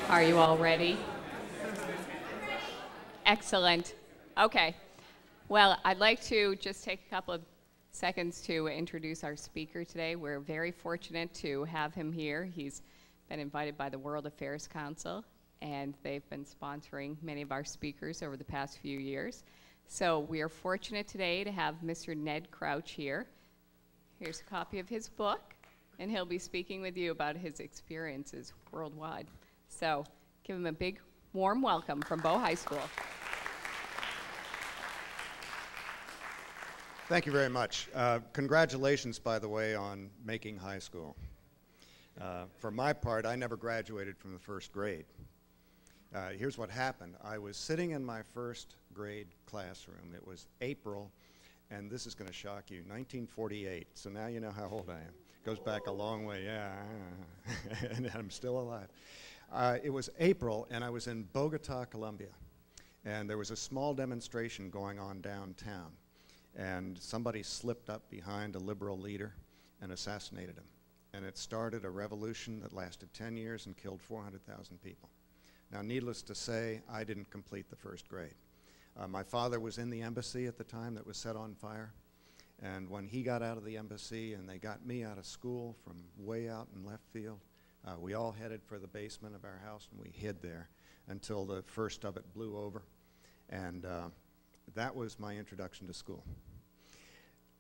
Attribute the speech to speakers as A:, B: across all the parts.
A: Are you all ready? Excellent. Okay. Well, I'd like to just take a couple of seconds to introduce our speaker today. We're very fortunate to have him here. He's been invited by the World Affairs Council, and they've been sponsoring many of our speakers over the past few years. So we are fortunate today to have Mr. Ned Crouch here. Here's a copy of his book, and he'll be speaking with you about his experiences worldwide. So give him a big, warm welcome from Bow High School.
B: Thank you very much. Congratulations, by the way, on making high school. For my part, I never graduated from the first grade. Here's what happened. I was sitting in my first grade classroom. It was April, and this is going to shock you, 1948. So now you know how old I am. Goes back a long way, yeah. And I'm still alive. It was April, and I was in Bogota, Colombia. And there was a small demonstration going on downtown. And somebody slipped up behind a liberal leader and assassinated him. And it started a revolution that lasted 10 years and killed 400,000 people. Now, needless to say, I didn't complete the first grade. My father was in the embassy at the time that was set on fire. And when he got out of the embassy and they got me out of school from way out in left field, we all headed for the basement of our house and we hid there until the first of it blew over. And that was my introduction to school.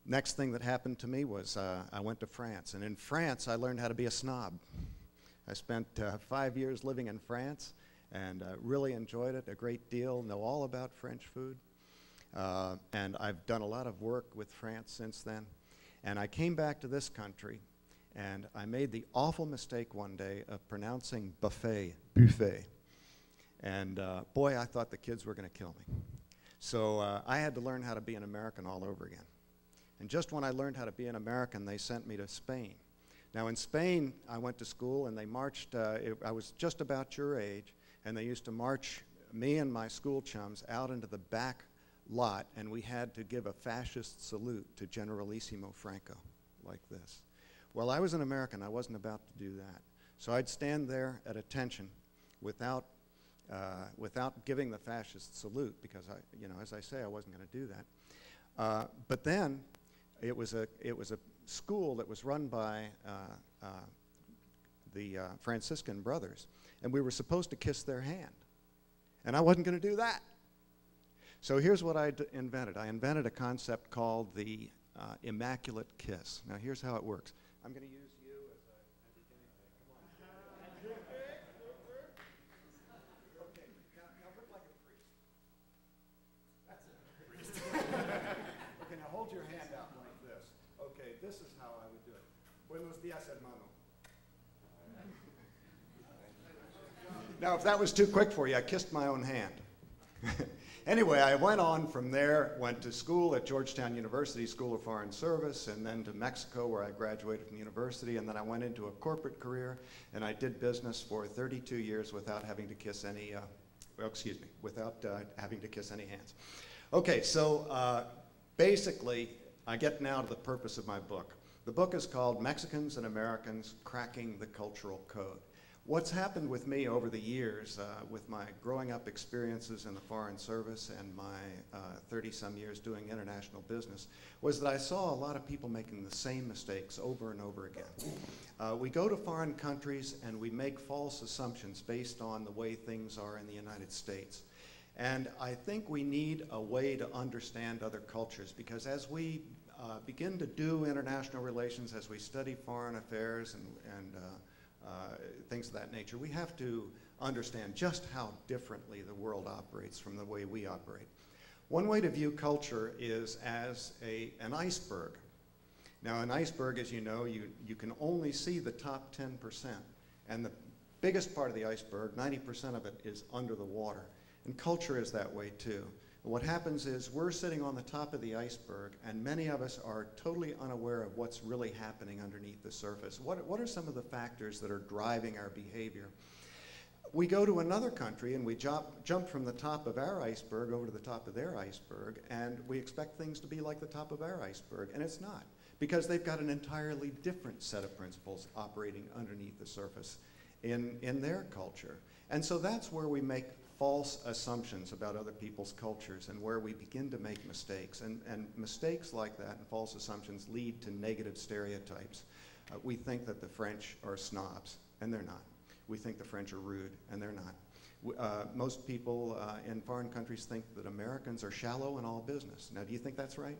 B: Next thing that happened to me was I went to France. And in France, I learned how to be a snob. I spent 5 years living in France and really enjoyed it a great deal, know all about French food. And I've done a lot of work with France since then. And I came back to this country, and I made the awful mistake one day of pronouncing buffet. And boy, I thought the kids were going to kill me. So I had to learn how to be an American all over again. And just when I learned how to be an American, they sent me to Spain. Now in Spain, I went to school, and they marched, I was just about your age, and they used to march me and my school chums out into the back lot, and we had to give a fascist salute to Generalissimo Franco, like this. Well, I was an American. I wasn't about to do that. So I'd stand there at attention without giving the fascist salute, because as I say, I wasn't going to do that. But then it was a school that was run by the Franciscan brothers, and we were supposed to kiss their hand, and I wasn't going to do that. So here's what I invented. I invented a concept called the immaculate kiss. Now here's how it works. I'm going to use you as a beginning thing. Come on. Okay, now look like a priest. That's it, priest. Okay, now hold your hand out like this. Okay, this is how I would do it. Buenos días, hermano. Now, if that was too quick for you, I kissed my own hand. Anyway, I went on from there, went to school at Georgetown University School of Foreign Service, and then to Mexico, where I graduated from the university, and then I went into a corporate career, and I did business for 32 years without having to kiss any, without having to kiss any hands. Okay, so basically, I get now to the purpose of my book. The book is called Mexicans and Americans Cracking the Cultural Code. What's happened with me over the years, with my growing up experiences in the Foreign Service and my 30-some years doing international business, was that I saw a lot of people making the same mistakes over and over again. We go to foreign countries and we make false assumptions based on the way things are in the United States. And I think we need a way to understand other cultures, because as we begin to do international relations, as we study foreign affairs and things of that nature, we have to understand just how differently the world operates from the way we operate. One way to view culture is as an iceberg. Now, an iceberg, as you know, you can only see the top 10%, and the biggest part of the iceberg, 90% of it, is under the water. And culture is that way too. What happens is we're sitting on the top of the iceberg, and many of us are totally unaware of what's really happening underneath the surface. What are some of the factors that are driving our behavior? We go to another country and we jump from the top of our iceberg over to the top of their iceberg, and we expect things to be like the top of our iceberg, and it's not, because they've got an entirely different set of principles operating underneath the surface in their culture. And so that's where we make false assumptions about other people's cultures and where we begin to make mistakes. And mistakes like that and false assumptions lead to negative stereotypes. We think that the French are snobs, and they're not. We think the French are rude, and they're not. Most people in foreign countries think that Americans are shallow in all business. Now, do you think that's right?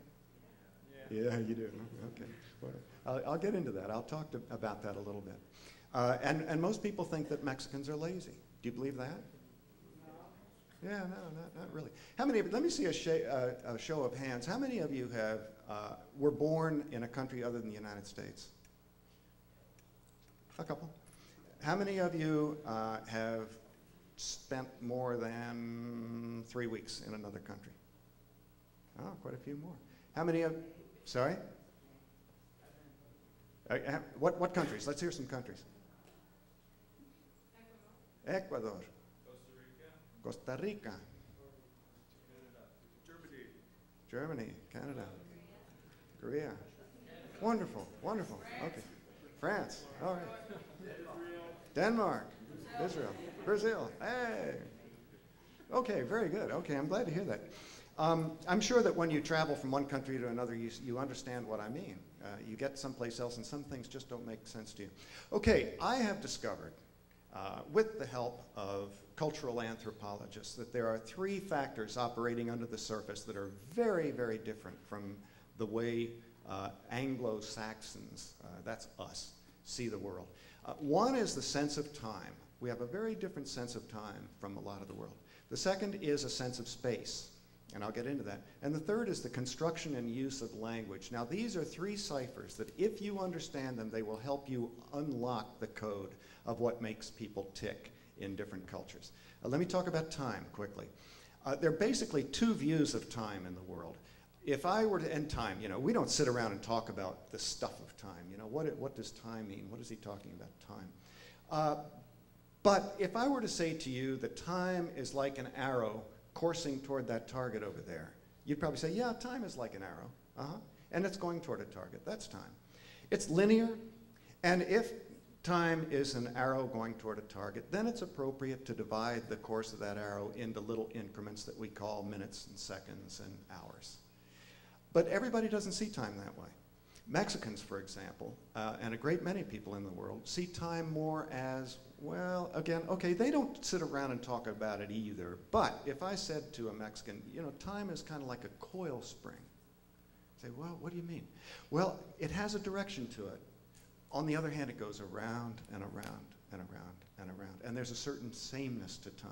B: Yeah, you do. Okay. Well, I'll get into that. I'll talk about that a little bit. And most people think that Mexicans are lazy. Do you believe that? No. Yeah, no, not really. How many? Let me see a show of hands. How many of you were born in a country other than the United States? A couple. How many of you have spent more than 3 weeks in another country? Oh, quite a few more. How many of? Sorry. What countries? Let's hear some countries. Ecuador. Costa Rica. Germany. Canada. Korea. Wonderful, wonderful. Okay. France. All right. Denmark. Israel. Brazil. Hey. Okay, very good. Okay, I'm glad to hear that. I'm sure that when you travel from one country to another, you understand what I mean. You get someplace else and some things just don't make sense to you. Okay, I have discovered, with the help of cultural anthropologists, that there are 3 factors operating under the surface that are very, very different from the way Anglo-Saxons, that's us, see the world. One is the sense of time. We have a very different sense of time from a lot of the world. The second is a sense of space, and I'll get into that. And the third is the construction and use of language. Now, these are 3 ciphers that if you understand them, they will help you unlock the code of what makes people tick in different cultures. Let me talk about time quickly. There are basically 2 views of time in the world. If I were to end time, you know, we don't sit around and talk about the stuff of time. You know, what does time mean? What is he talking about time? But if I were to say to you that time is like an arrow coursing toward that target over there, you'd probably say, yeah, time is like an arrow. And it's going toward a target. That's time. It's linear. And if time is an arrow going toward a target, then it's appropriate to divide the course of that arrow into little increments that we call minutes and seconds and hours. But everybody doesn't see time that way. Mexicans, for example, and a great many people in the world, see time more as, well, again, okay, they don't sit around and talk about it either. But if I said to a Mexican, you know, time is kind of like a coil spring. Say, well, what do you mean? Well, it has a direction to it. On the other hand, it goes around and around and around and around. And there's a certain sameness to time.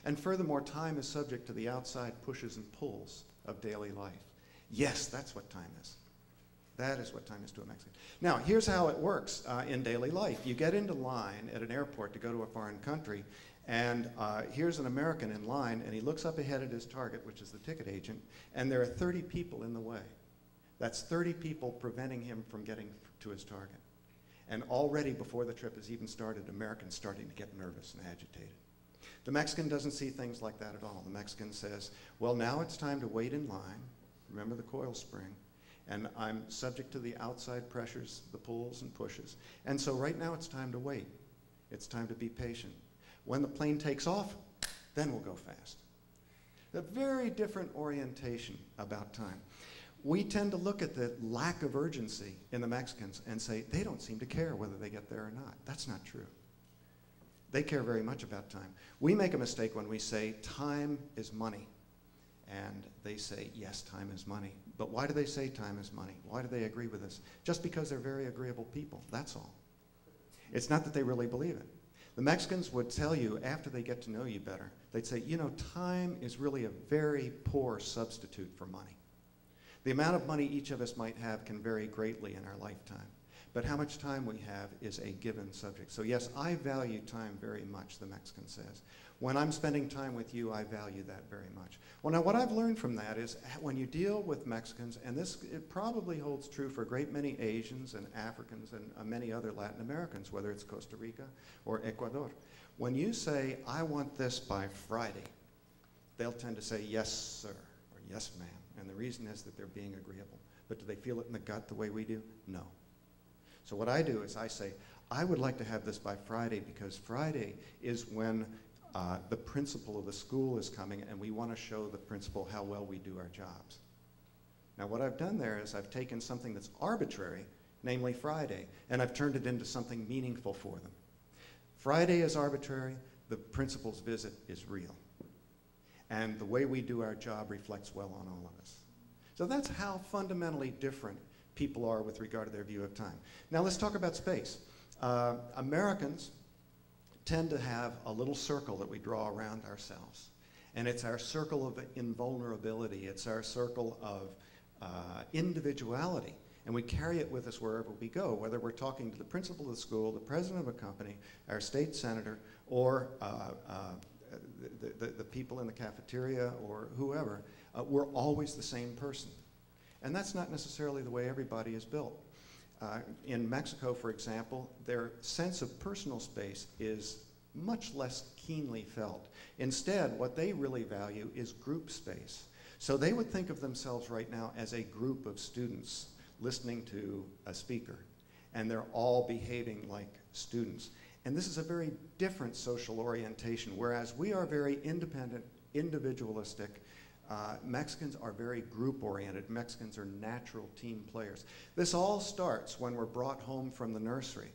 B: And furthermore, time is subject to the outside pushes and pulls of daily life. Yes, that's what time is. That is what time is to a Mexican. Now, here's how it works in daily life. You get into line at an airport to go to a foreign country, and here's an American in line, and he looks up ahead at his target, which is the ticket agent, and there are 30 people in the way. That's 30 people preventing him from getting to his target. And already before the trip has even started, Americans starting to get nervous and agitated. The Mexican doesn't see things like that at all. The Mexican says, well, now it's time to wait in line. Remember the coil spring. And I'm subject to the outside pressures, the pulls and pushes. And so right now it's time to wait. It's time to be patient. When the plane takes off, then we'll go fast. A very different orientation about time. We tend to look at the lack of urgency in the Mexicans and say, they don't seem to care whether they get there or not. That's not true. They care very much about time. We make a mistake when we say time is money. And they say, yes, time is money. But why do they say time is money? Why do they agree with us? Just because they're very agreeable people, that's all. It's not that they really believe it. The Mexicans would tell you, after they get to know you better, they'd say, you know, time is really a very poor substitute for money. The amount of money each of us might have can vary greatly in our lifetime. But how much time we have is a given subject. So yes, I value time very much, the Mexican says. When I'm spending time with you, I value that very much. Well, now what I've learned from that is when you deal with Mexicans, and it probably holds true for a great many Asians and Africans and many other Latin Americans, whether it's Costa Rica or Ecuador, when you say, I want this by Friday, they'll tend to say, yes, sir, or yes, ma'am. And the reason is that they're being agreeable. But do they feel it in the gut the way we do? No. So what I do is I say, I would like to have this by Friday because Friday is when the principal of the school is coming and we want to show the principal how well we do our jobs. Now what I've done there is I've taken something that's arbitrary, namely Friday, and I've turned it into something meaningful for them. Friday is arbitrary, the principal's visit is real. And the way we do our job reflects well on all of us. So that's how fundamentally different people are with regard to their view of time. Now let's talk about space. Americans tend to have a little circle that we draw around ourselves. And it's our circle of invulnerability. It's our circle of individuality. And we carry it with us wherever we go, whether we're talking to the principal of the school, the president of a company, our state senator, or the people in the cafeteria, or whoever. We're always the same person. And that's not necessarily the way everybody is built. In Mexico, for example, their sense of personal space is much less keenly felt. Instead, what they really value is group space. So they would think of themselves right now as a group of students listening to a speaker, and they're all behaving like students. And this is a very different social orientation, whereas we are very independent, individualistic. Mexicans are very group-oriented. Mexicans are natural team players. This all starts when we're brought home from the nursery.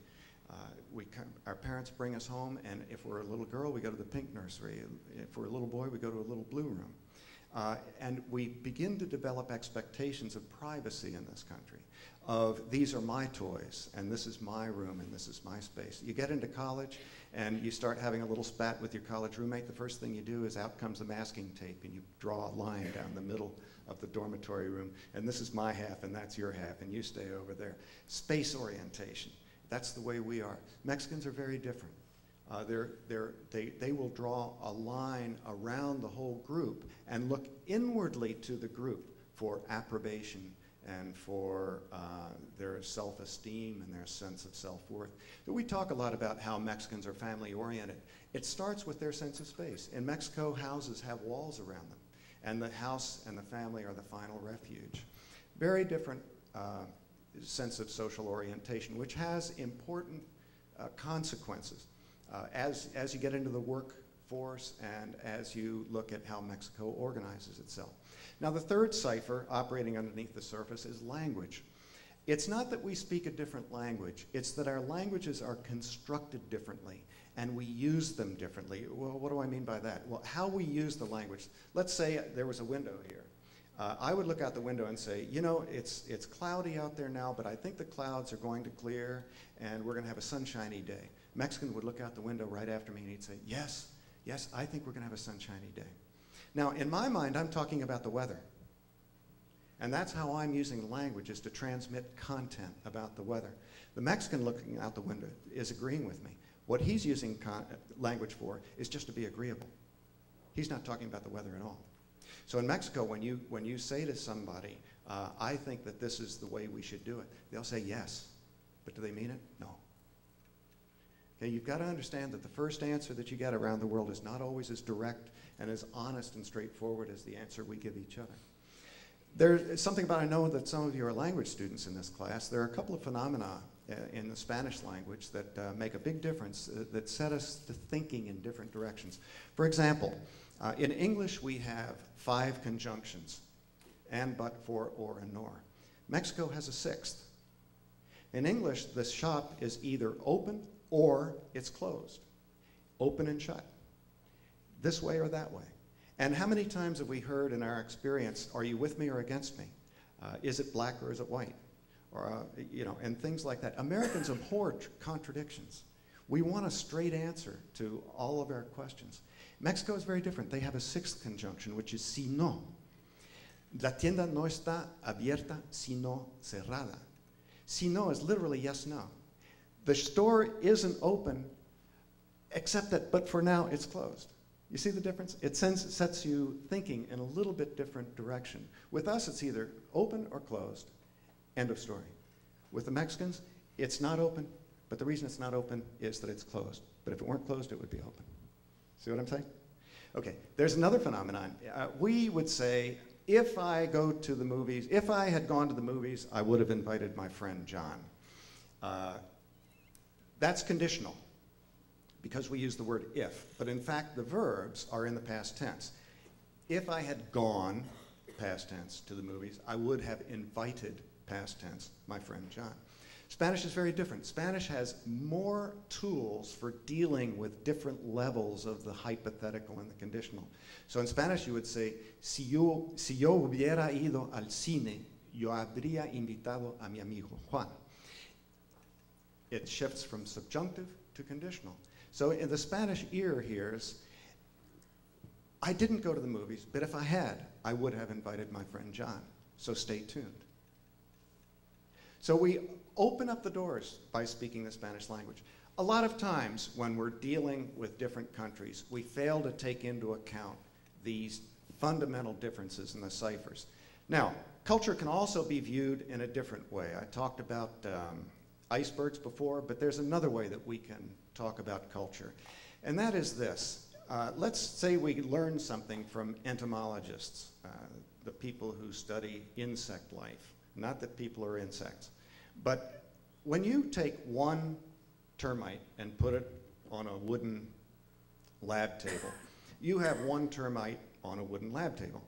B: Our parents bring us home, and if we're a little girl, we go to the pink nursery. If we're a little boy, we go to a little blue room. And we begin to develop expectations of privacy in this country, of these are my toys, and this is my room, and this is my space. You get into college, and you start having a little spat with your college roommate. The first thing you do is out comes the masking tape, and you draw a line down the middle of the dormitory room, and this is my half, and that's your half, and you stay over there. Space orientation. That's the way we are. Mexicans are very different. They will draw a line around the whole group and look inwardly to the group for approbation and for their self-esteem and their sense of self-worth. We talk a lot about how Mexicans are family-oriented. It starts with their sense of space. In Mexico, houses have walls around them, and the house and the family are the final refuge. Very different sense of social orientation, which has important consequences as you get into the workforce and as you look at how Mexico organizes itself. Now, the third cipher operating underneath the surface is language. It's not that we speak a different language, it's that our languages are constructed differently and we use them differently. Well, what do I mean by that? Well, how we use the language. Let's say there was a window here. I would look out the window and say, you know, it's cloudy out there now, but I think the clouds are going to clear and we're going to have a sunshiny day. Mexican would look out the window right after me and he'd say, yes, yes, I think we're going to have a sunshiny day. Now, in my mind, I'm talking about the weather. And that's how I'm using language, is to transmit content about the weather. The Mexican looking out the window is agreeing with me. What he's using language for is just to be agreeable. He's not talking about the weather at all. So in Mexico, when you say to somebody, I think that this is the way we should do it, they'll say yes. But do they mean it? No. Okay, you've got to understand that the first answer that you get around the world is not always as direct and as honest and straightforward as the answer we give each other. There's something about, I know that some of you are language students in this class. There are a couple of phenomena in the Spanish language that make a big difference, that set us to thinking in different directions. For example, in English we have 5 conjunctions, and, but, for, or, and, nor. Mexico has a 6th. In English, the shop is either open or it's closed. Open and shut. This way or that way. And how many times have we heard in our experience, are you with me or against me? Is it black or is it white? Or, you know, and things like that. Americans abhor contradictions. We want a straight answer to all of our questions. Mexico is very different. They have a 6th conjunction, which is si no. La tienda no está abierta, sino cerrada. Si no is literally yes, no. The store isn't open, except that, but for now, it's closed. You see the difference? It sets you thinking in a little bit different direction. With us, it's either open or closed. End of story. With the Mexicans, it's not open, but the reason it's not open is that it's closed. But if it weren't closed, it would be open. See what I'm saying? Okay, there's another phenomenon. We would say, if I go to the movies, if I had gone to the movies, I would have invited my friend John. That's conditional because we use the word if, but in fact the verbs are in the past tense. If I had gone, past tense, to the movies, I would have invited, past tense, my friend John. Spanish is very different. Spanish has more tools for dealing with different levels of the hypothetical and the conditional. So in Spanish you would say, si yo hubiera ido al cine, yo habría invitado a mi amigo Juan. It shifts from subjunctive to conditional. So in the Spanish ear hears, I didn't go to the movies, but if I had, I would have invited my friend John. So stay tuned. So we open up the doors by speaking the Spanish language. A lot of times when we're dealing with different countries, we fail to take into account these fundamental differences in the ciphers. Now, culture can also be viewed in a different way. I talked about icebergs before, but there's another way that we can talk about culture. And that is this. Let's say we learn something from entomologists, the people who study insect life. Not that people are insects. But when you take one termite and put it on a wooden lab table, you have one termite on a wooden lab table.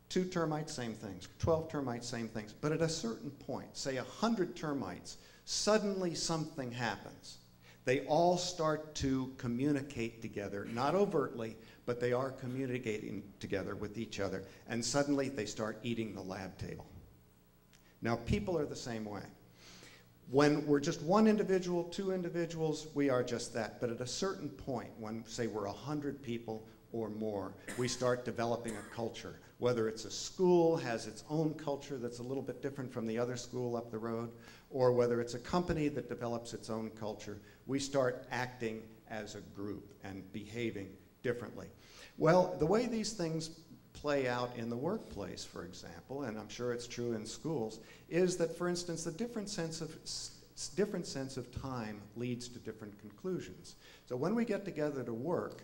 B: 2 termites, same things. 12 termites, same things. But at a certain point, say 100 termites, suddenly something happens. They all start to communicate together, not overtly, but they are communicating together with each other. And suddenly they start eating the lab table. Now, people are the same way. When we're just one individual, 2 individuals, we are just that. But at a certain point, when, say, we're 100 people or more, we start developing a culture. Whether it's a school has its own culture that's a little bit different from the other school up the road, or whether it's a company that develops its own culture, we start acting as a group and behaving differently. Well, the way these things play out in the workplace, for example, and I'm sure it's true in schools, is that, for instance, the different sense of time leads to different conclusions. So when we get together to work,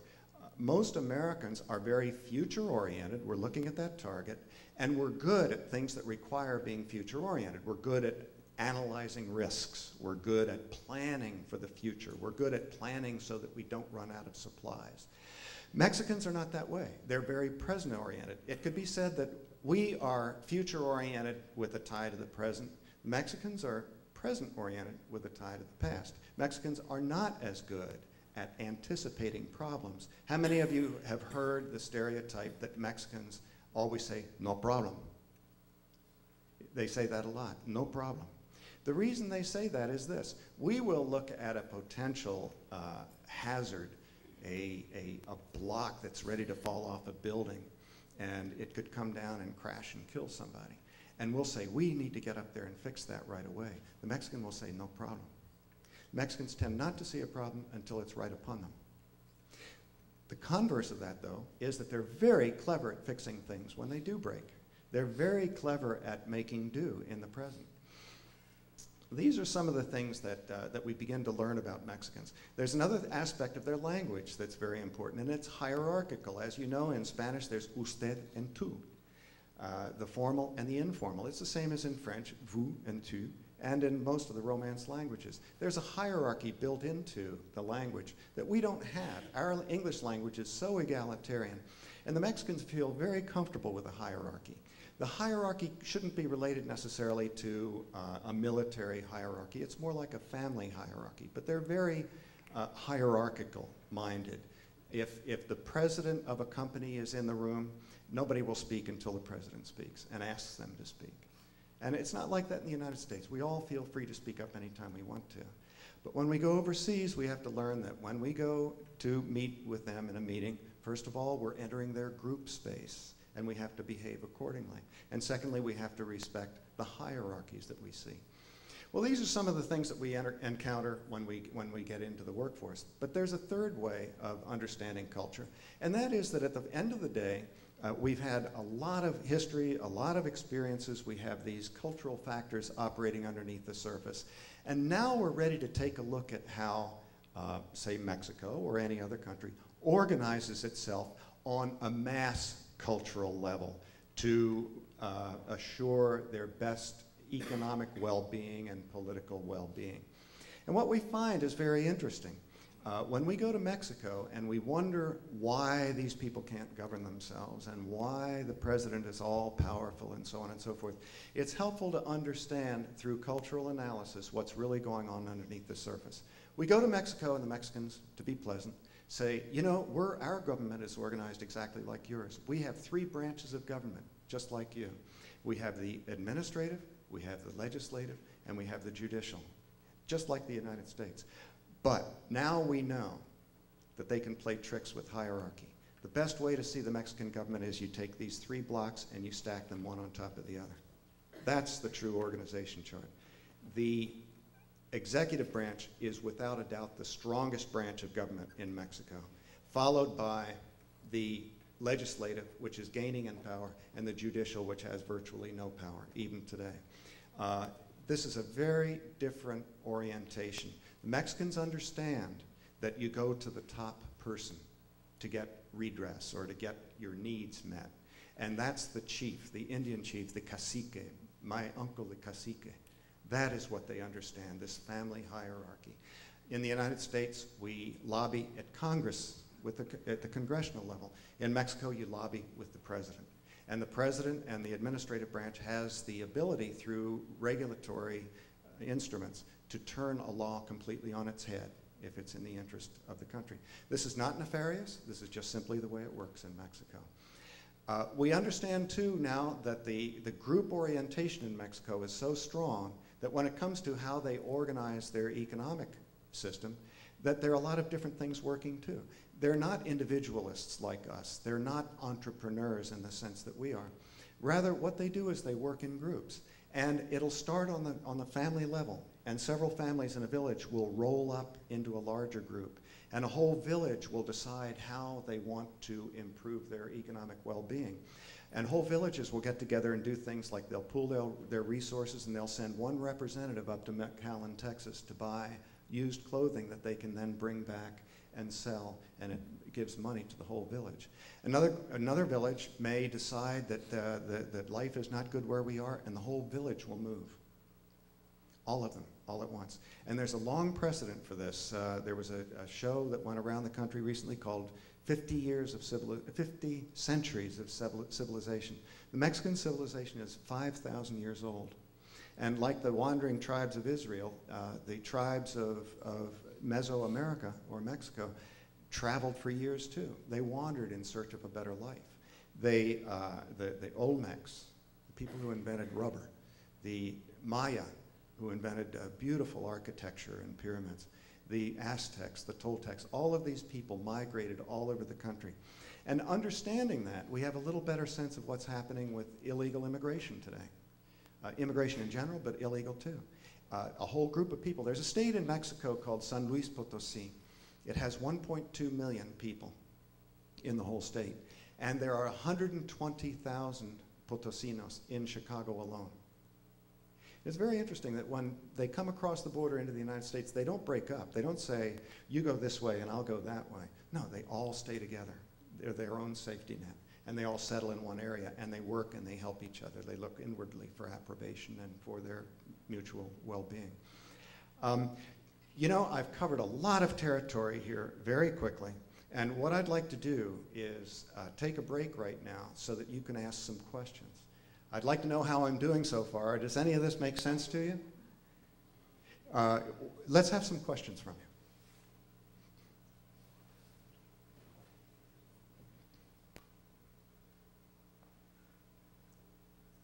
B: most Americans are very future-oriented. We're looking at that target, and we're good at things that require being future-oriented. We're good at analyzing risks. We're good at planning for the future. We're good at planning so that we don't run out of supplies. Mexicans are not that way. They're very present-oriented. It could be said that we are future-oriented with a tie to the present. Mexicans are present-oriented with a tie to the past. Mexicans are not as good at anticipating problems. How many of you have heard the stereotype that Mexicans always say, no problem? They say that a lot, no problem. The reason they say that is this. We will look at a potential hazard, a block that's ready to fall off a building, and it could come down and crash and kill somebody. And we'll say, we need to get up there and fix that right away. The Mexican will say, no problem. Mexicans tend not to see a problem until it's right upon them. The converse of that, though, is that they're very clever at fixing things when they do break. They're very clever at making do in the present. These are some of the things that we begin to learn about Mexicans. There's another aspect of their language that's very important, and it's hierarchical. As you know, in Spanish, there's usted and tú, the formal and the informal. It's the same as in French, vous and tu, and in most of the Romance languages. There's a hierarchy built into the language that we don't have. Our English language is so egalitarian, and the Mexicans feel very comfortable with the hierarchy. The hierarchy shouldn't be related necessarily to a military hierarchy. It's more like a family hierarchy, but they're very hierarchical minded. If the president of a company is in the room, nobody will speak until the president speaks and asks them to speak. And it's not like that in the United States. We all feel free to speak up anytime we want to. But when we go overseas, we have to learn that when we go to meet with them in a meeting, first of all, we're entering their group space, and we have to behave accordingly. And secondly, we have to respect the hierarchies that we see. Well, these are some of the things that we encounter when we get into the workforce. But there's a third way of understanding culture, and that is that at the end of the day, we've had a lot of history, a lot of experiences. We have these cultural factors operating underneath the surface. And now we're ready to take a look at how, say, Mexico or any other country organizes itself on a mass cultural level to assure their best economic well-being and political well-being. And what we find is very interesting. When we go to Mexico and we wonder why these people can't govern themselves and why the president is all powerful and so on and so forth, it's helpful to understand through cultural analysis what's really going on underneath the surface. We go to Mexico and the Mexicans, to be pleasant, say, you know, our government is organized exactly like yours. We have 3 branches of government, just like you. We have the administrative, we have the legislative, and we have the judicial, just like the United States. But now we know that they can play tricks with hierarchy. The best way to see the Mexican government is you take these 3 blocks and you stack them one on top of the other. That's the true organization chart. The executive branch is without a doubt the strongest branch of government in Mexico, followed by the legislative, which is gaining in power, and the judicial, which has virtually no power, even today. This is a very different orientation. The Mexicans understand that you go to the top person to get redress or to get your needs met. And that's the chief, the Indian chief, the cacique, my uncle the cacique. That is what they understand, this family hierarchy. In the United States, we lobby at Congress, at the congressional level. In Mexico, you lobby with the president. And the president and the administrative branch has the ability through regulatory instruments to turn a law completely on its head if it's in the interest of the country. This is not nefarious. This is just simply the way it works in Mexico. We understand, too, now that the group orientation in Mexico is so strong that when it comes to how they organize their economic system, that there are a lot of different things working, too. They're not individualists like us. They're not entrepreneurs in the sense that we are. Rather, what they do is they work in groups. And it'll start on the family level. And several families in a village will roll up into a larger group. And a whole village will decide how they want to improve their economic well-being. And whole villages will get together and do things like they'll pool their resources and they'll send one representative up to McAllen, Texas to buy used clothing that they can then bring back and sell, and it gives money to the whole village. Another village may decide that life is not good where we are, and the whole village will move. All of them, all at once. And there's a long precedent for this. There was a show that went around the country recently called 50 Centuries of Civilization. The Mexican civilization is 5,000 years old. And like the wandering tribes of Israel, the tribes of Mesoamerica, or Mexico, traveled for years too. They wandered in search of a better life. The Olmecs, the people who invented rubber, the Maya, who invented beautiful architecture and pyramids, the Aztecs, the Toltecs, all of these people migrated all over the country. And understanding that, we have a little better sense of what's happening with illegal immigration today. Immigration in general, but illegal too. A whole group of people. There's a state in Mexico called San Luis Potosí. It has 1.2 million people in the whole state. And there are 120,000 Potosinos in Chicago alone. It's very interesting that when they come across the border into the United States, they don't break up. They don't say, you go this way and I'll go that way. No, they all stay together. They're their own safety net. And they all settle in one area, and they work and they help each other. They look inwardly for approbation and for their mutual well-being. You know, I've covered a lot of territory here very quickly, and what I'd like to do is take a break right now so that you can ask some questions. I'd like to know how I'm doing so far. Does any of this make sense to you? Let's have some questions from you.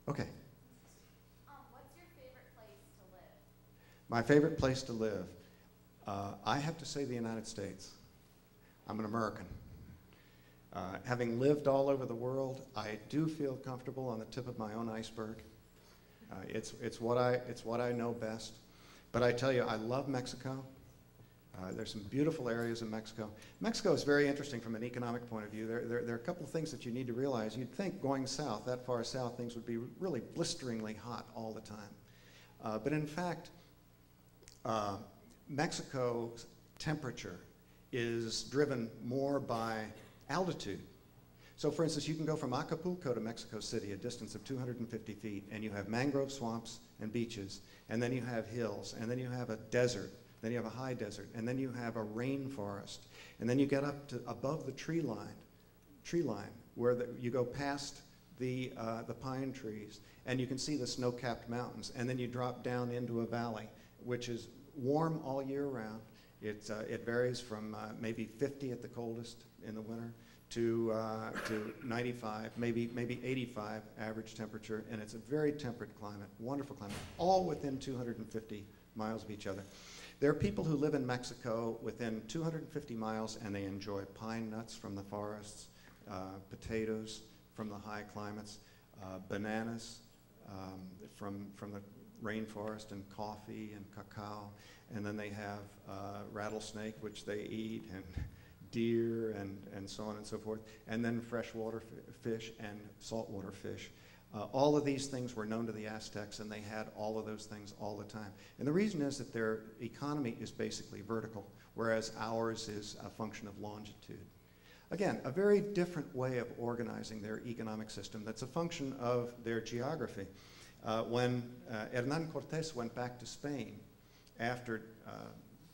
B: Okay.
C: What's your favorite place to live?
B: My favorite place to live? I have to say the United States. I'm an American. Having lived all over the world, I do feel comfortable on the tip of my own iceberg. It's what I know best. But I tell you, I love Mexico. There's some beautiful areas in Mexico. Mexico is very interesting from an economic point of view. There are a couple of things that you need to realize. You'd think going south, that far south, things would be really blisteringly hot all the time. But in fact, Mexico's temperature is driven more by altitude. So for instance, you can go from Acapulco to Mexico City, a distance of 250 feet, and you have mangrove swamps and beaches, and then you have hills, and then you have a desert then you have a high desert, and then you have a rainforest, and then you get up to above the tree line, where you go past the pine trees, and you can see the snow-capped mountains, and then you drop down into a valley, which is warm all year round. It varies from maybe 50 at the coldest in the winter to 95, maybe 85 average temperature, and it's a very temperate climate, wonderful climate, all within 250 miles of each other. There are people who live in Mexico within 250 miles, and they enjoy pine nuts from the forests, potatoes from the high climates, bananas from the rainforest, and coffee and cacao, and then they have rattlesnake, which they eat, and deer, and so on and so forth, and then freshwater fish and saltwater fish. All of these things were known to the Aztecs, and they had all of those things all the time. And the reason is that their economy is basically vertical, whereas ours is a function of longitude. Again, a very different way of organizing their economic system that's a function of their geography. When Hernán Cortés went back to Spain after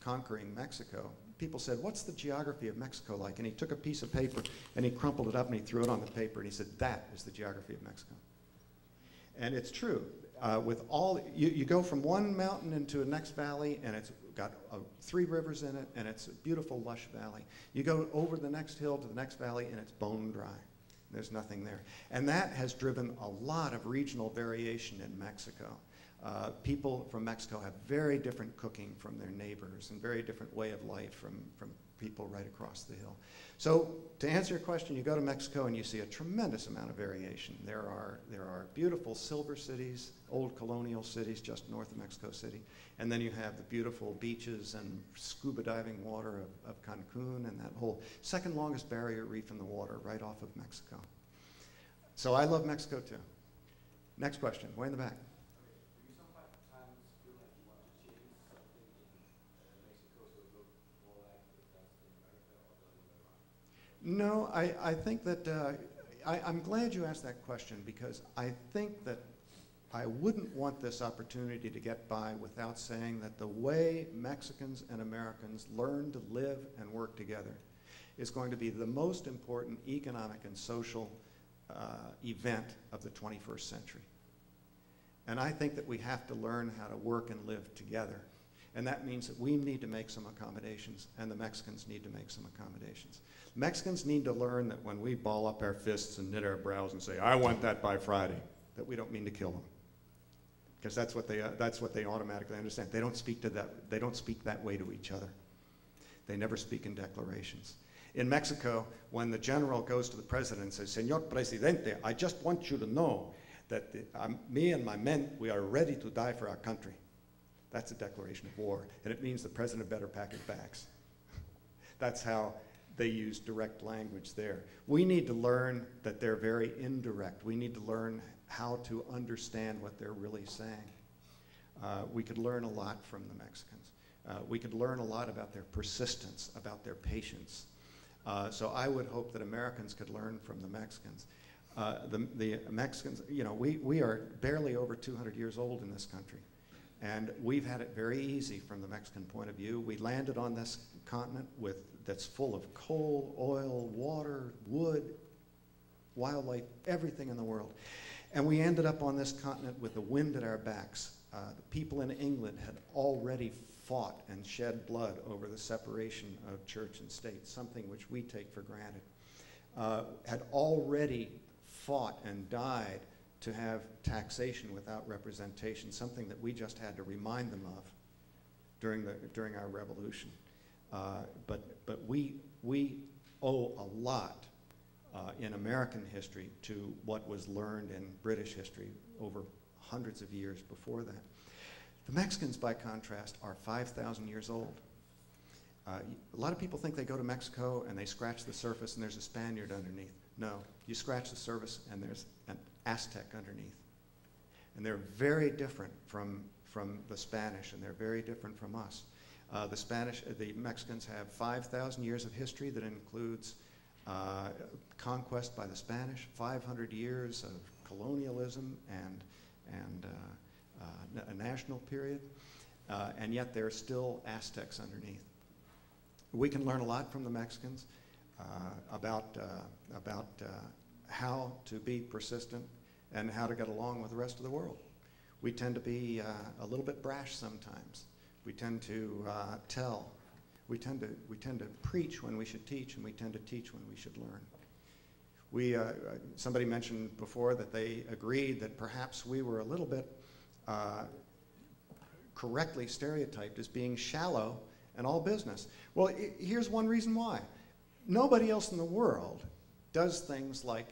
B: conquering Mexico, people said, "What's the geography of Mexico like?" And he took a piece of paper and he crumpled it up and he threw it on the paper and he said, "That is the geography of Mexico." And it's true. With you go from one mountain into the next valley, and it's got 3 rivers in it, and it's a beautiful, lush valley. You go over the next hill to the next valley, and it's bone dry. There's nothing there. And that has driven a lot of regional variation in Mexico. People from Mexico have very different cooking from their neighbors, and very different way of life from people right across the hill. So to answer your question, you go to Mexico and you see a tremendous amount of variation. There are beautiful silver cities, old colonial cities just north of Mexico City, and then you have the beautiful beaches and scuba diving water of Cancun, and that whole second longest barrier reef in the water right off of Mexico. So I love Mexico too. Next question, way in the back. No, I think that, I'm glad you asked that question, because I think that I wouldn't want this opportunity to get by without saying that the way Mexicans and Americans learn to live and work together is going to be the most important economic and social event of the 21st century. And I think that we have to learn how to work and live together. And that means that we need to make some accommodations, and the Mexicans need to make some accommodations. Mexicans need to learn that when we ball up our fists and knit our brows and say, "I want that by Friday," that we don't mean to kill them. Because that's what they automatically understand. They don't speak that way to each other. They never speak in declarations. In Mexico, when the general goes to the president and says, "Señor Presidente, I just want you to know that me and my men, we are ready to die for our country." That's a declaration of war, and it means the president better pack his bags. That's how they use direct language there. We need to learn that they're very indirect. We need to learn how to understand what they're really saying. We could learn a lot from the Mexicans. We could learn a lot about their persistence, about their patience. So I would hope that Americans could learn from the Mexicans. The Mexicans, we are barely over 200 years old in this country. And we've had it very easy from the Mexican point of view. We landed on this continent that's full of coal, oil, water, wood, wildlife, everything in the world. And we ended up on this continent with the wind at our backs. The people in England had already fought and shed blood over the separation of church and state, something which we take for granted. Had already fought and died to have taxation without representation, something that we just had to remind them of during our revolution. But we owe a lot in American history to what was learned in British history over hundreds of years before that. The Mexicans, by contrast, are 5,000 years old. A lot of people think they go to Mexico and they scratch the surface and there's a Spaniard underneath. No, you scratch the surface and there's an Aztec underneath. And they're very different from the Spanish, and they're very different from us. The Mexicans have 5,000 years of history that includes conquest by the Spanish, 500 years of colonialism and a national period. and yet there are still Aztecs underneath. We can learn a lot from the Mexicans about how to be persistent and how to get along with the rest of the world. We tend to be a little bit brash sometimes. We tend to tell. We tend to preach when we should teach, and we tend to teach when we should learn. Somebody mentioned before that they agreed that perhaps we were a little bit correctly stereotyped as being shallow and all business. Well, here's one reason why. Nobody else in the world does things like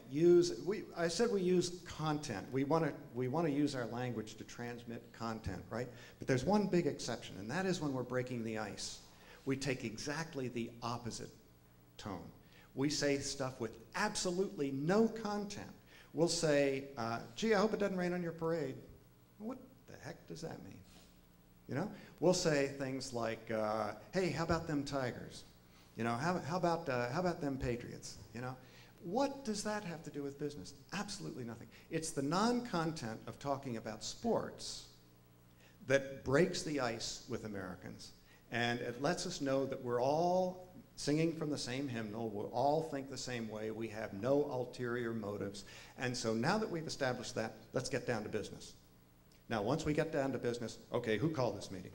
B: I said we use content. We want to use our language to transmit content, right? But there's one big exception, and that is when we're breaking the ice. We take exactly the opposite tone. We say stuff with absolutely no content. We'll say, gee, I hope it doesn't rain on your parade. What the heck does that mean? You know? We'll say things like, hey, how about them Tigers? You know, how about them Patriots? You know? What does that have to do with business? Absolutely nothing. It's the non-content of talking about sports that breaks the ice with Americans, and it lets us know that we're all singing from the same hymnal, we all think the same way, we have no ulterior motives. And so now that we've established that, let's get down to business. Now, once we get down to business, okay, who called this meeting?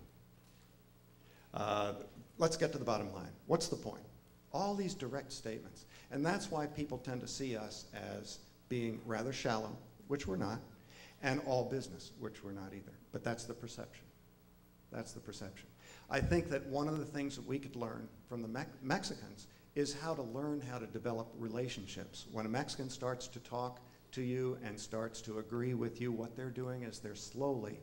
B: Let's get to the bottom line. What's the point? All these direct statements. And that's why people tend to see us as being rather shallow, which we're not, and all business, which we're not either. But that's the perception. That's the perception. I think that one of the things that we could learn from the Mexicans is how to learn how to develop relationships. When a Mexican starts to talk to you and starts to agree with you, what they're doing is they're slowly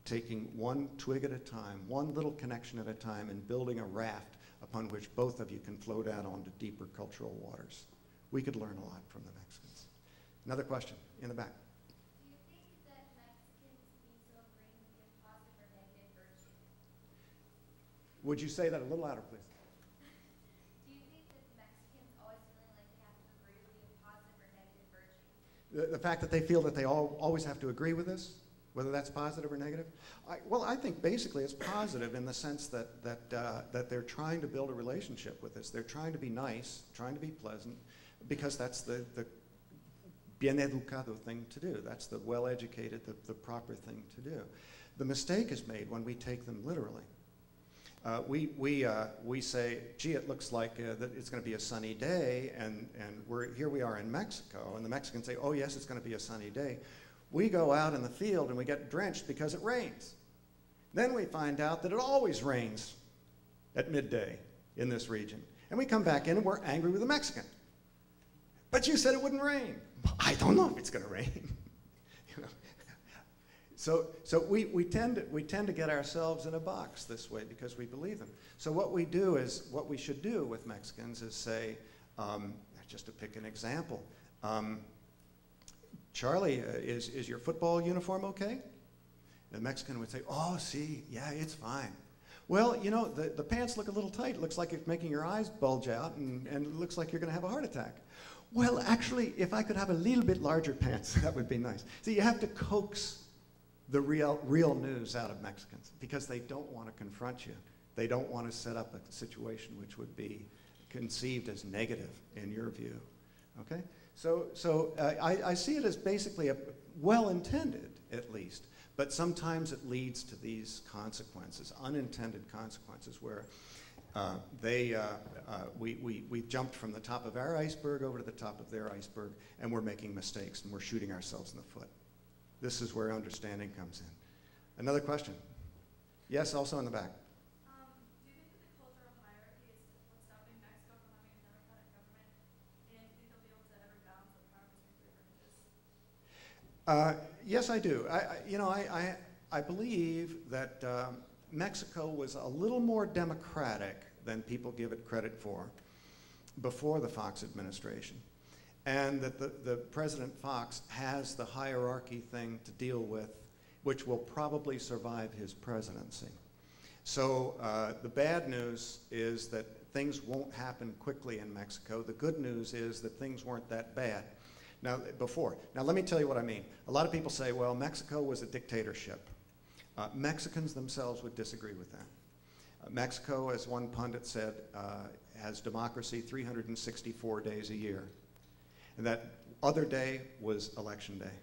B: taking one twig at a time, one little connection at a time, and building a raft upon which both of you can float out onto deeper cultural waters. We could learn a lot from the Mexicans. Another question in the back.
C: Do you think that Mexicans need to bring the positive or negative virtue?
B: Would you say that a little louder, please?
C: Do you think that Mexicans always feeling like they have to agree with the positive or negative virtue?
B: The fact that they feel that they always have to agree with this, whether that's positive or negative? Well, I think basically it's positive in the sense that they're trying to build a relationship with us. They're trying to be nice, trying to be pleasant, because that's the bien educado thing to do. That's the well-educated, the proper thing to do. The mistake is made when we take them literally. We say, gee, it looks like that it's going to be a sunny day, and here we are in Mexico, and the Mexicans say, oh yes, it's going to be a sunny day. We go out in the field and we get drenched because it rains. Then we find out that it always rains at midday in this region. And we come back in and we're angry with the Mexican. But you said it wouldn't rain. I don't know if it's going to rain. You know? So we tend to get ourselves in a box this way because we believe them. So what we should do with Mexicans is say, just to pick an example, Charlie, is your football uniform okay? The Mexican would say, oh, see, yeah, it's fine. Well, you know, the pants look a little tight. It looks like it's making your eyes bulge out, and it looks like you're going to have a heart attack. Well, actually, if I could have a little bit larger pants, that would be nice. See, you have to coax the real news out of Mexicans because they don't want to confront you. They don't want to set up a situation which would be conceived as negative in your view, okay? So I see it as basically well-intended, at least, but sometimes it leads to these consequences, unintended consequences, where we jumped from the top of our iceberg over to the top of their iceberg, and we're making mistakes, and we're shooting ourselves in the foot. This is where understanding comes in. Another question? Yes, also in the back.
C: Do you think that the cultural hierarchy is what's stopping Mexico from having a democratic government? And do you think they'll be able to ever balance the power between three branches?
B: Yes, I do. I believe that Mexico was a little more democratic than people give it credit for before the Fox administration, and that the President Fox has the hierarchy thing to deal with, which will probably survive his presidency. So the bad news is that things won't happen quickly in Mexico. The good news is that things weren't that bad before. Now let me tell you what I mean. A lot of people say, well, Mexico was a dictatorship. Mexicans themselves would disagree with that. Mexico, as one pundit said, has democracy 364 days a year. And that other day was election day.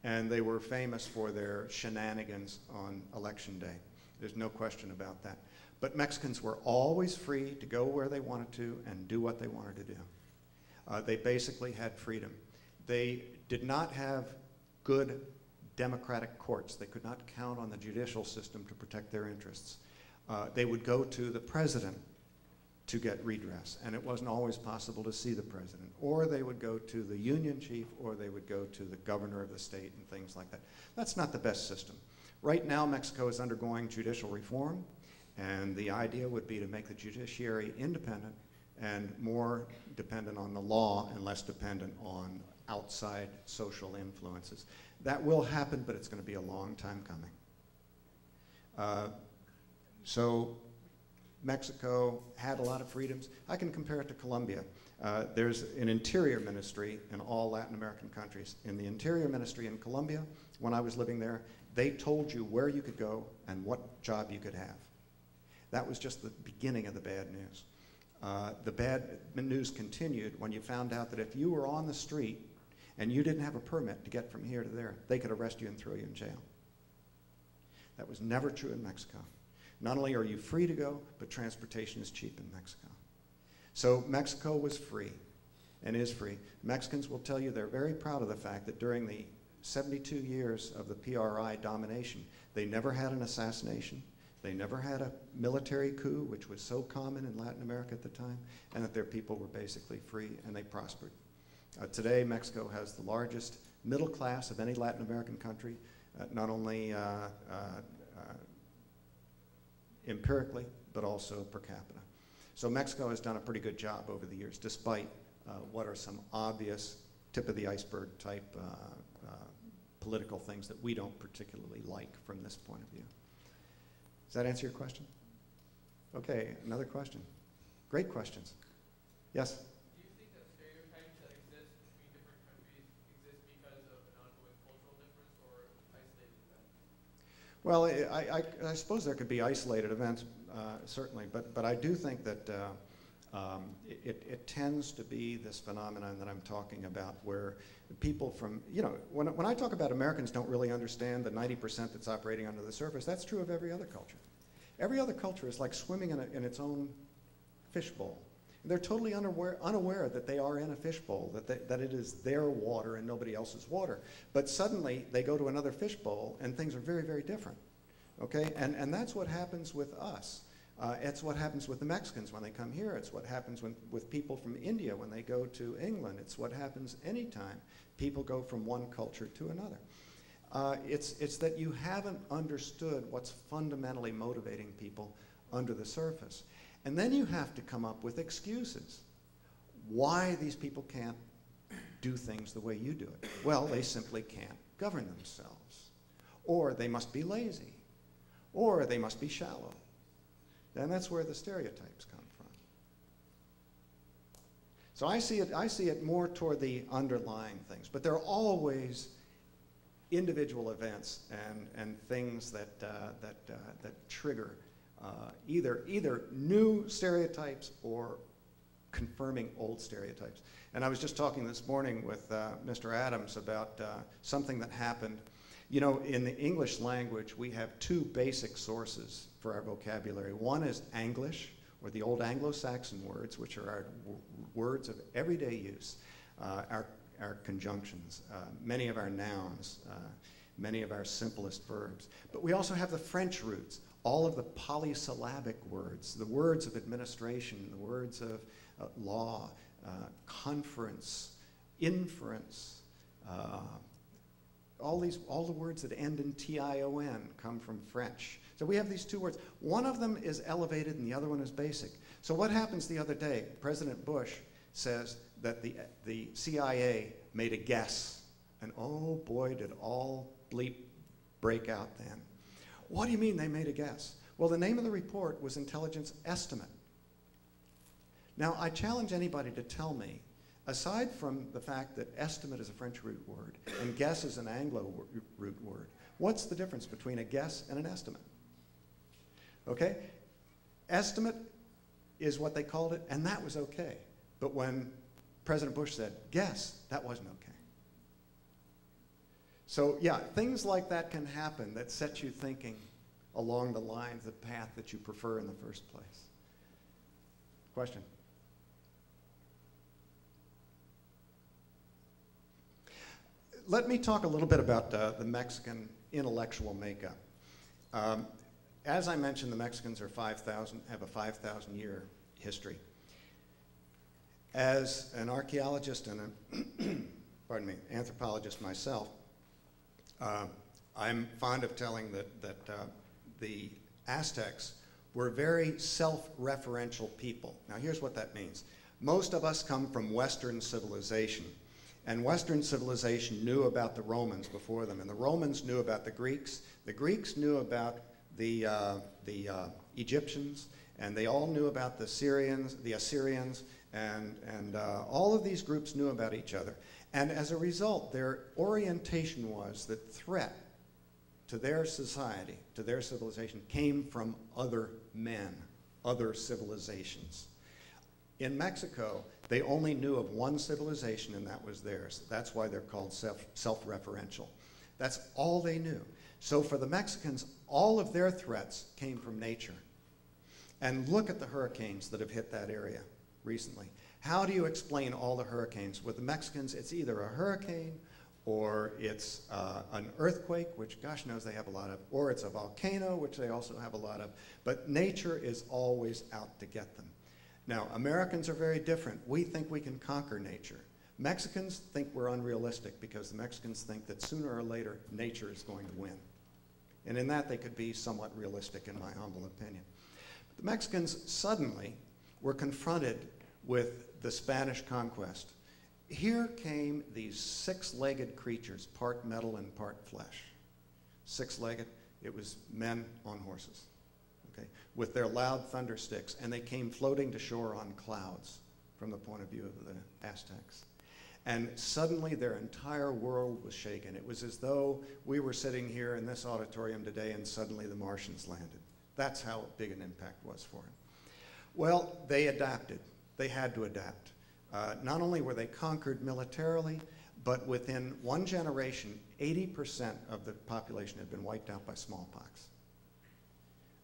B: And they were famous for their shenanigans on election day. There's no question about that. But Mexicans were always free to go where they wanted to and do what they wanted to do. They basically had freedom. They did not have good democratic courts. They could not count on the judicial system to protect their interests. They would go to the president to get redress, and it wasn't always possible to see the president. Or they would go to the union chief, or they would go to the governor of the state and things like that. That's not the best system. Right now, Mexico is undergoing judicial reform, and the idea would be to make the judiciary independent and more dependent on the law and less dependent on outside social influences. That will happen, but it's going to be a long time coming. So Mexico had a lot of freedoms. I can compare it to Colombia. There's an interior ministry in all Latin American countries. In the interior ministry in Colombia, when I was living there, they told you where you could go and what job you could have. That was just the beginning of the bad news. The bad news continued when you found out that if you were on the street and you didn't have a permit to get from here to there, they could arrest you and throw you in jail. That was never true in Mexico. Not only are you free to go, but transportation is cheap in Mexico. So Mexico was free and is free. Mexicans will tell you they're very proud of the fact that during the 72 years of the PRI domination, they never had an assassination, they never had a military coup, which was so common in Latin America at the time, and that their people were basically free and they prospered. Today, Mexico has the largest middle class of any Latin American country, not only empirically, but also per capita. So Mexico has done a pretty good job over the years, despite what are some obvious tip of the iceberg type political things that we don't particularly like from this point of view. Does that answer your question? Okay, another question. Great questions. Yes?
D: Do you think that stereotypes that exist between different countries exist because of an ongoing cultural difference or isolated events?
B: Well, I suppose there could be isolated events, certainly, but I do think that it tends to be this phenomenon that I'm talking about where people from, you know, when I talk about Americans don't really understand the 90% that's operating under the surface, that's true of every other culture. Every other culture is like swimming in its own fishbowl. They're totally unaware that they are in a fishbowl, that it is their water and nobody else's water. But suddenly they go to another fishbowl and things are very, very different. Okay? And that's what happens with us. It's what happens with the Mexicans when they come here. It's what happens with people from India when they go to England. It's what happens anytime people go from one culture to another. It's that you haven't understood what's fundamentally motivating people under the surface. And then you have to come up with excuses why these people can't do things the way you do it. Well, they simply can't govern themselves. Or they must be lazy. Or they must be shallow. And that's where the stereotypes come from. So I see it more toward the underlying things. But there are always individual events and things that trigger either new stereotypes or confirming old stereotypes. And I was just talking this morning with Mr. Adams about something that happened. You know, in the English language, we have two basic sources for our vocabulary. One is Anglish, or the old Anglo-Saxon words, which are our words of everyday use, our conjunctions, many of our nouns, many of our simplest verbs. But we also have the French roots, all of the polysyllabic words, the words of administration, the words of law, conference, inference, all the words that end in T-I-O-N come from French. So we have these two words. One of them is elevated and the other one is basic. So what happens the other day? President Bush says that the CIA made a guess. And oh boy, did all bleep break out then. What do you mean they made a guess? Well, the name of the report was Intelligence Estimate. Now, I challenge anybody to tell me, aside from the fact that estimate is a French root word and guess is an Anglo root word, What's the difference between a guess and an estimate? Okay? Estimate is what they called it, and that was okay. But when President Bush said guess, that wasn't okay. So yeah, things like that can happen that set you thinking along the lines, the path that you prefer in the first place. Question? Let me talk a little bit about the Mexican intellectual makeup. As I mentioned, the Mexicans are have a 5,000-year history. As an archaeologist and a anthropologist myself, I'm fond of telling that the Aztecs were very self-referential people. Now here's what that means. Most of us come from Western civilization, and Western civilization knew about the Romans before them, and the Romans knew about the Greeks knew about the Egyptians, and they all knew about the Syrians, the Assyrians, and all of these groups knew about each other. And as a result, their orientation was that threat to their society, to their civilization, came from other men, other civilizations. In Mexico, they only knew of one civilization, and that was theirs. That's why they're called self-referential. That's all they knew. So for the Mexicans, all of their threats came from nature. And look at the hurricanes that have hit that area recently. How do you explain all the hurricanes? With the Mexicans, it's either a hurricane, or it's an earthquake, which gosh knows they have a lot of, or it's a volcano, which they also have a lot of. But nature is always out to get them. Now, Americans are very different. We think we can conquer nature. Mexicans think we're unrealistic because the Mexicans think that sooner or later nature is going to win. And in that they could be somewhat realistic in my humble opinion. But the Mexicans suddenly were confronted with the Spanish conquest. Here came these six-legged creatures, part metal and part flesh. Six-legged, it was men on horses, okay, with their loud thunder sticks, and they came floating to shore on clouds from the point of view of the Aztecs. And suddenly their entire world was shaken. It was as though we were sitting here in this auditorium today and suddenly the Martians landed. That's how big an impact was for them. Well, they adapted. They had to adapt. Not only were they conquered militarily, but within one generation, 80% of the population had been wiped out by smallpox.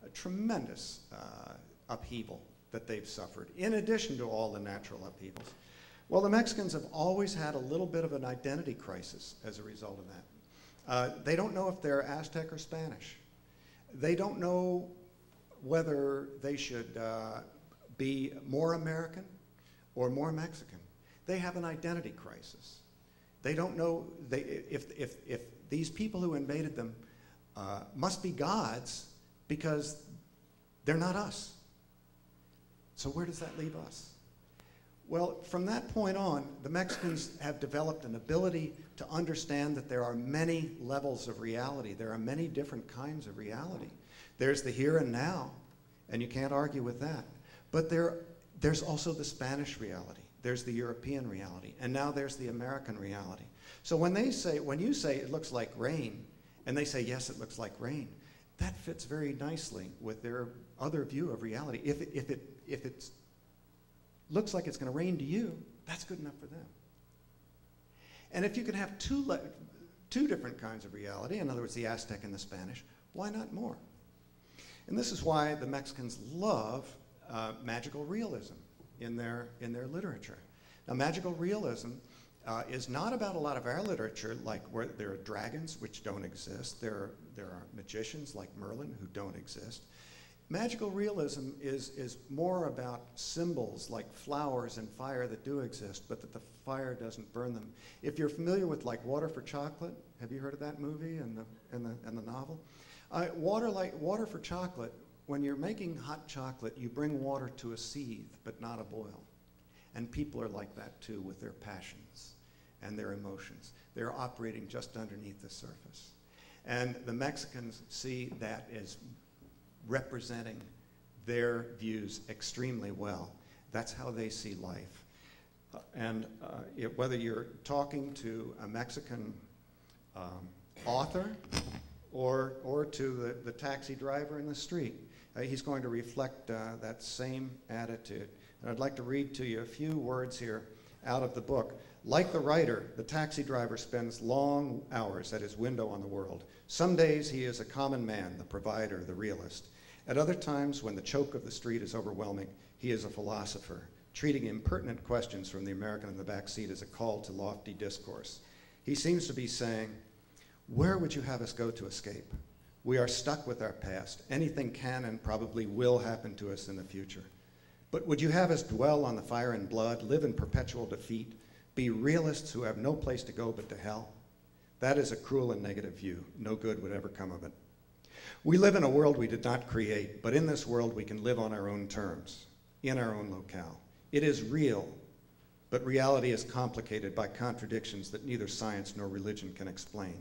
B: A tremendous upheaval that they've suffered, in addition to all the natural upheavals. Well, the Mexicans have always had a little bit of an identity crisis as a result of that. They don't know if they're Aztec or Spanish. They don't know whether they should be more American or more Mexican. They have an identity crisis. They don't know if these people who invaded them must be gods because they're not us. So where does that leave us? Well, from that point on, the Mexicans have developed an ability to understand that there are many levels of reality. There are many different kinds of reality. There's the here and now, and you can't argue with that. But there's also the Spanish reality. There's the European reality. And now there's the American reality. So when you say it looks like rain, and they say, yes, it looks like rain, that fits very nicely with their other view of reality. If it looks like it's going to rain to you, that's good enough for them. And if you can have two different kinds of reality, in other words, the Aztec and the Spanish, why not more? And this is why the Mexicans love magical realism in their literature. Now, magical realism is not about a lot of our literature, like where there are dragons, which don't exist. There are magicians like Merlin who don't exist. Magical realism is more about symbols like flowers and fire that do exist, but that the fire doesn't burn them. If you're familiar with like Water for Chocolate, have you heard of that movie and the novel? Water for Chocolate, when you're making hot chocolate, you bring water to a seethe, but not a boil. And people are like that too with their passions and their emotions. They're operating just underneath the surface. And the Mexicans see that as representing their views extremely well. That's how they see life. Whether you're talking to a Mexican author or to the taxi driver in the street. He's going to reflect that same attitude. And I'd like to read to you a few words here out of the book. Like the writer, the taxi driver spends long hours at his window on the world. Some days he is a common man, the provider, the realist. At other times, when the choke of the street is overwhelming, he is a philosopher, treating impertinent questions from the American in the back seat as a call to lofty discourse. He seems to be saying, where would you have us go to escape? We are stuck with our past. Anything can and probably will happen to us in the future. But would you have us dwell on the fire and blood, live in perpetual defeat, be realists who have no place to go but to hell? That is a cruel and negative view. No good would ever come of it. We live in a world we did not create, but in this world we can live on our own terms, in our own locale. It is real, but reality is complicated by contradictions that neither science nor religion can explain.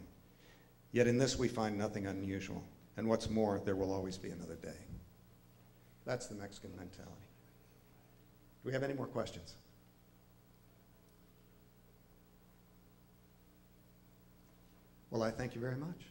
B: Yet in this we find nothing unusual, and what's more, there will always be another day. That's the Mexican mentality. Do we have any more questions? Well, I thank you very much.